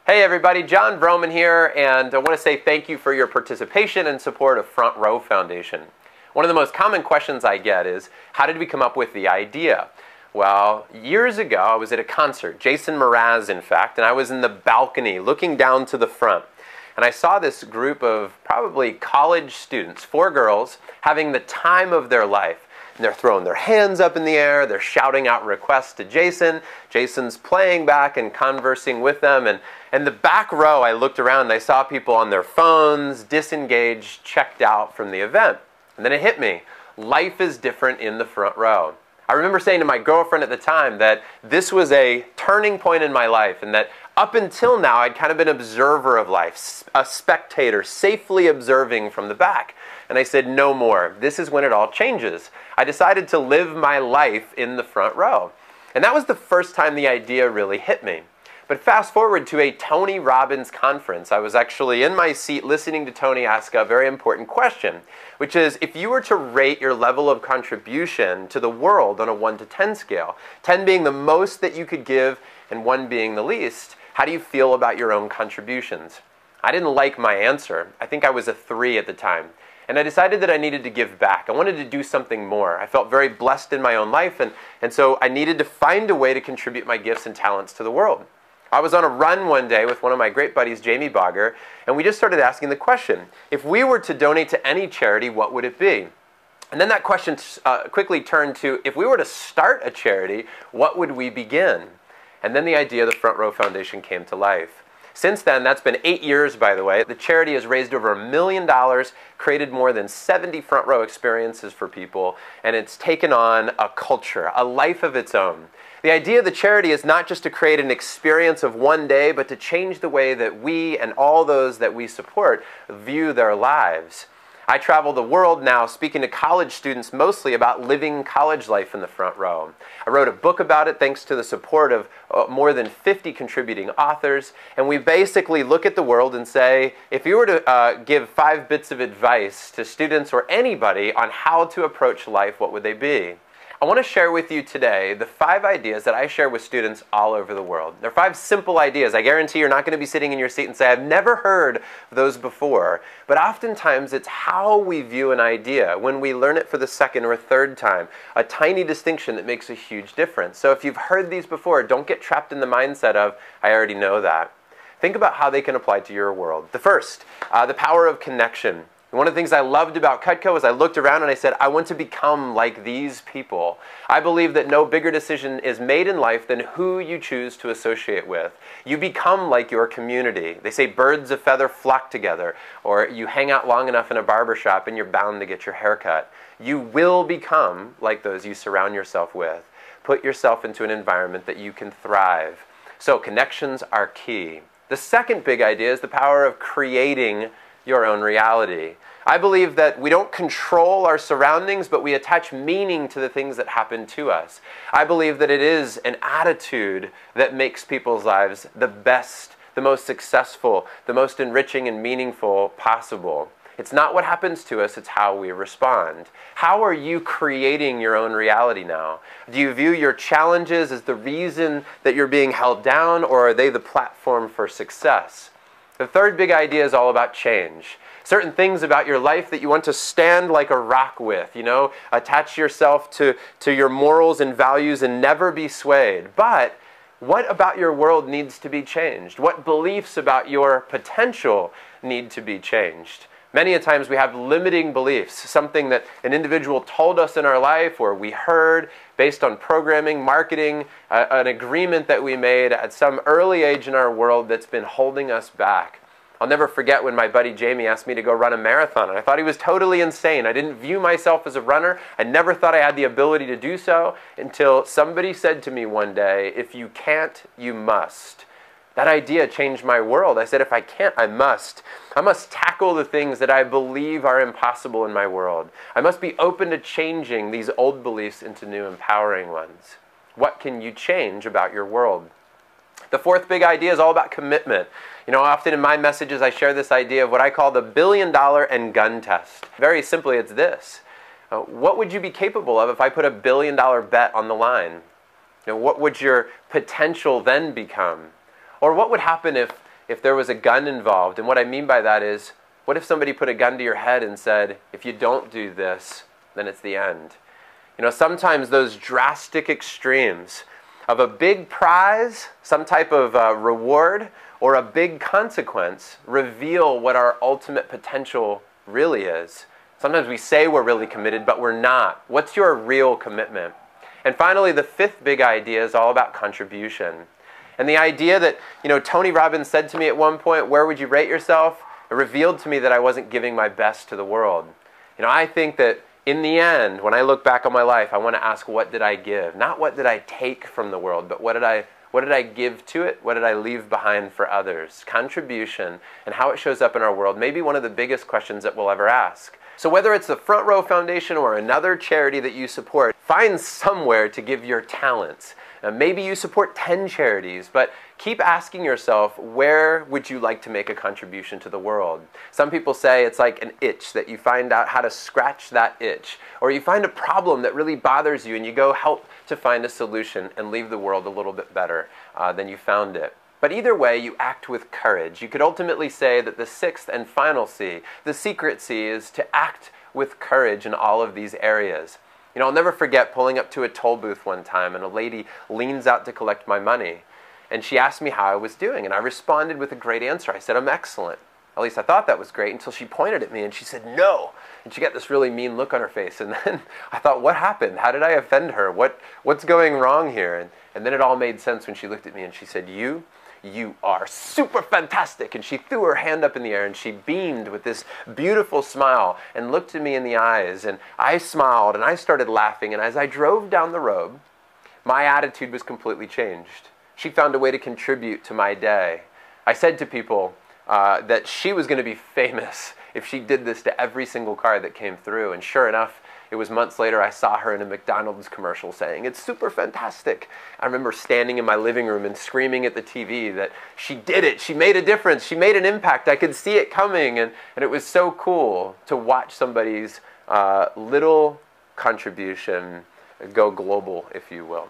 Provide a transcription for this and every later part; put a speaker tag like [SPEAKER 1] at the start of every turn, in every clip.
[SPEAKER 1] Hey everybody, Jon Vroman here, and I want to say thank you for your participation and support of Front Row Foundation. One of the most common questions I get is, how did we come up with the idea? Well, years ago I was at a concert, Jason Mraz in fact, and I was in the balcony looking down to the front. And I saw this group of probably college students, 4 girls, having the time of their life. And they're throwing their hands up in the air, they're shouting out requests to Jason. Jason's playing back and conversing with them. And the back row, I looked around and I saw people on their phones, disengaged, checked out from the event. And then it hit me. Life is different in the front row. I remember saying to my girlfriend at the time that this was a turning point in my life, and that up until now I'd kind of been an observer of life, a spectator, safely observing from the back. And I said, no more. This is when it all changes. I decided to live my life in the front row. And that was the first time the idea really hit me. But fast forward to a Tony Robbins conference. I was actually in my seat listening to Tony ask a very important question, which is, if you were to rate your level of contribution to the world on a 1 to 10 scale, 10 being the most that you could give and 1 being the least, how do you feel about your own contributions? I didn't like my answer. I think I was a 3 at the time. And I decided that I needed to give back. I wanted to do something more. I felt very blessed in my own life, and so I needed to find a way to contribute my gifts and talents to the world. I was on a run one day with one of my great buddies, Jamie Bogger, and we just started asking the question, if we were to donate to any charity, what would it be? And then that question quickly turned to, if we were to start a charity, what would we begin? And then the idea of the Front Row Foundation came to life. Since then, that's been 8 years, by the way. The charity has raised over $1 million, created more than 70 front row experiences for people, and it's taken on a culture, a life of its own. The idea of the charity is not just to create an experience of one day, but to change the way that we and all those that we support view their lives. I travel the world now speaking to college students mostly about living college life in the front row. I wrote a book about it thanks to the support of more than 50 contributing authors, and we basically look at the world and say, if you were to give 5 bits of advice to students or anybody on how to approach life, what would they be? I want to share with you today the 5 ideas that I share with students all over the world. They're 5 simple ideas. I guarantee you're not going to be sitting in your seat and say, I've never heard of those before. But oftentimes it's how we view an idea when we learn it for the 2nd or 3rd time. A tiny distinction that makes a huge difference. So if you've heard these before, don't get trapped in the mindset of, I already know that. Think about how they can apply to your world. The first, the power of connection. One of the things I loved about Cutco is I looked around and I said, I want to become like these people. I believe that no bigger decision is made in life than who you choose to associate with. You become like your community. They say birds of feather flock together, or you hang out long enough in a barbershop and you're bound to get your hair cut. You will become like those you surround yourself with. Put yourself into an environment that you can thrive. So connections are key. The second big idea is the power of creating your own reality. I believe that we don't control our surroundings, but we attach meaning to the things that happen to us. I believe that it is an attitude that makes people's lives the best, the most successful, the most enriching and meaningful possible. It's not what happens to us, it's how we respond. How are you creating your own reality now? Do you view your challenges as the reason that you're being held down, or are they the platform for success? The third big idea is all about change. Certain things about your life that you want to stand like a rock with, attach yourself to your morals and values and never be swayed. But what about your world needs to be changed? What beliefs about your potential need to be changed? Many a times we have limiting beliefs, something that an individual told us in our life or we heard based on programming, marketing, an agreement that we made at some early age in our world that's been holding us back. I'll never forget when my buddy Jamie asked me to go run a marathon, and I thought he was totally insane. I didn't view myself as a runner. I never thought I had the ability to do so until somebody said to me one day, if you can't, you must. That idea changed my world. I said, if I can't, I must. I must tackle the things that I believe are impossible in my world. I must be open to changing these old beliefs into new empowering ones. What can you change about your world? The fourth big idea is all about commitment. Often in my messages I share this idea of what I call the $1 billion and gun test. Very simply, it's this. What would you be capable of if I put a $1 billion bet on the line? What would your potential then become? Or what would happen if if there was a gun involved. And what I mean by that is, what if somebody put a gun to your head and said, if you don't do this, then it's the end? You know, sometimes those drastic extremes of a big prize, some type of reward, or a big consequence reveal what our ultimate potential really is. Sometimes we say we're really committed, but we're not. What's your real commitment? And finally, the fifth big idea is all about contribution. And the idea that, Tony Robbins said to me at one point, where would you rate yourself? It revealed to me that I wasn't giving my best to the world. I think that in the end, when I look back on my life, I want to ask, what did I give? Not what did I take from the world, but what did I give to it? What did I leave behind for others? Contribution and how it shows up in our world may be one of the biggest questions that we'll ever ask. So whether it's the Front Row Foundation or another charity that you support, find somewhere to give your talents. Maybe you support 10 charities, but keep asking yourself, where would you like to make a contribution to the world? Some people say it's like an itch, that you find out how to scratch that itch. Or you find a problem that really bothers you and you go help to find a solution and leave the world a little bit better than you found it. But either way, you act with courage. You could ultimately say that the sixth and final C, the secret C, is to act with courage in all of these areas. I'll never forget pulling up to a toll booth one time, and a lady leans out to collect my money. And she asked me how I was doing, and I responded with a great answer. I said, I'm excellent. At least I thought that was great, until she pointed at me and she said, no. And she got this really mean look on her face. And then I thought, what happened? How did I offend her? What's going wrong here? And then it all made sense when she looked at me and she said, you are super fantastic. And she threw her hand up in the air and she beamed with this beautiful smile and looked at me in the eyes. And I smiled and I started laughing. And as I drove down the road, my attitude was completely changed. She found a way to contribute to my day. I said to people that she was going to be famous if she did this to every single car that came through. And sure enough, it was months later I saw her in a McDonald's commercial saying, it's super fantastic. I remember standing in my living room and screaming at the TV that she did it. She made a difference. She made an impact. I could see it coming. And it was so cool to watch somebody's little contribution go global, if you will.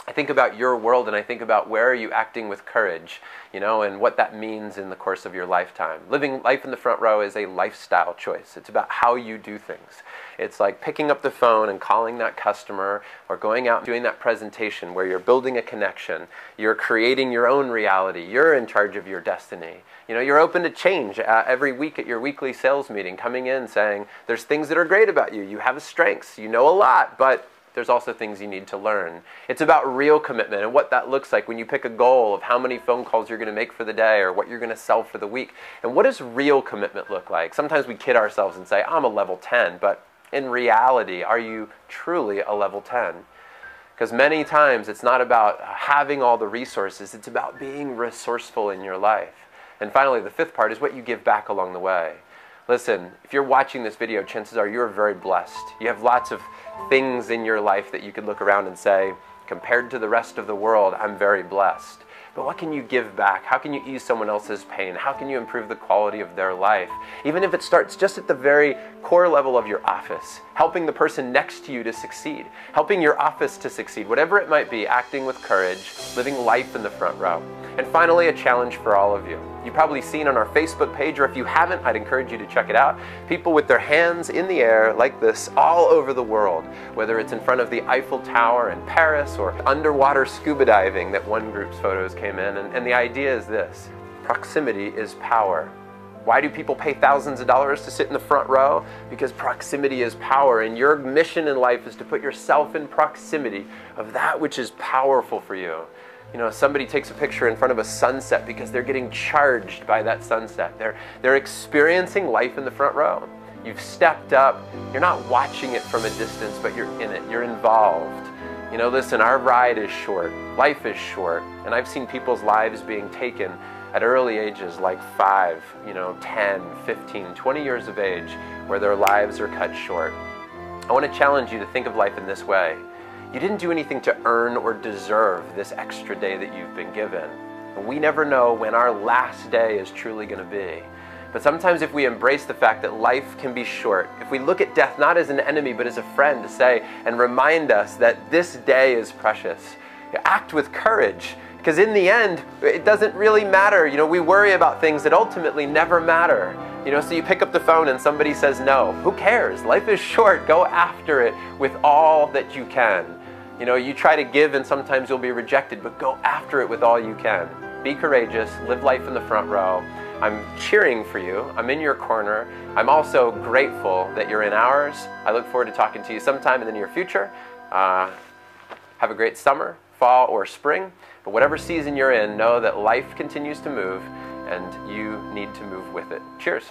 [SPEAKER 1] I think about your world and I think about where are you acting with courage, and what that means in the course of your lifetime. Living life in the front row is a lifestyle choice. It's about how you do things. It's like picking up the phone and calling that customer, or going out and doing that presentation where you're building a connection. You're creating your own reality. You're in charge of your destiny. You're open to change every week at your weekly sales meeting, coming in saying, there's things that are great about you. You have strengths. You know a lot, but there's also things you need to learn. It's about real commitment and what that looks like when you pick a goal of how many phone calls you're going to make for the day or what you're going to sell for the week. And what does real commitment look like? Sometimes we kid ourselves and say, I'm a level 10, but in reality, are you truly a level 10? Because many times it's not about having all the resources, it's about being resourceful in your life. And finally, the fifth part is what you give back along the way. Listen, if you're watching this video, chances are you're very blessed. You have lots of things in your life that you could look around and say, compared to the rest of the world, I'm very blessed. But what can you give back? How can you ease someone else's pain? How can you improve the quality of their life? Even if it starts just at the very core level of your office, helping the person next to you to succeed, helping your office to succeed, whatever it might be, acting with courage, living life in the front row. And finally, a challenge for all of you. You've probably seen on our Facebook page, or if you haven't, I'd encourage you to check it out. People with their hands in the air like this all over the world, whether it's in front of the Eiffel Tower in Paris or underwater scuba diving that one group's photos came in. And the idea is this: proximity is power. Why do people pay thousands of dollars to sit in the front row? Because proximity is power, and your mission in life is to put yourself in proximity of that which is powerful for you. Somebody takes a picture in front of a sunset because they're getting charged by that sunset. They're experiencing life in the front row. You've stepped up. You're not watching it from a distance, but you're in it. You're involved. Listen, our ride is short. Life is short. And I've seen people's lives being taken at early ages, like 5, 10, 15, 20 years of age, where their lives are cut short. I want to challenge you to think of life in this way. You didn't do anything to earn or deserve this extra day that you've been given. And we never know when our last day is truly going to be. But sometimes if we embrace the fact that life can be short, if we look at death not as an enemy but as a friend to say and remind us that this day is precious, act with courage Because in the end, it doesn't really matter. You know, we worry about things that ultimately never matter. You know, so you pick up the phone and somebody says no. Who cares? Life is short. Go after it with all that you can. You know, you try to give and sometimes you'll be rejected, but go after it with all you can. Be courageous. Live life in the front row. I'm cheering for you. I'm in your corner. I'm also grateful that you're in ours. I look forward to talking to you sometime in the near future. Have a great summer, fall, or spring. But whatever season you're in, know that life continues to move and you need to move with it. Cheers.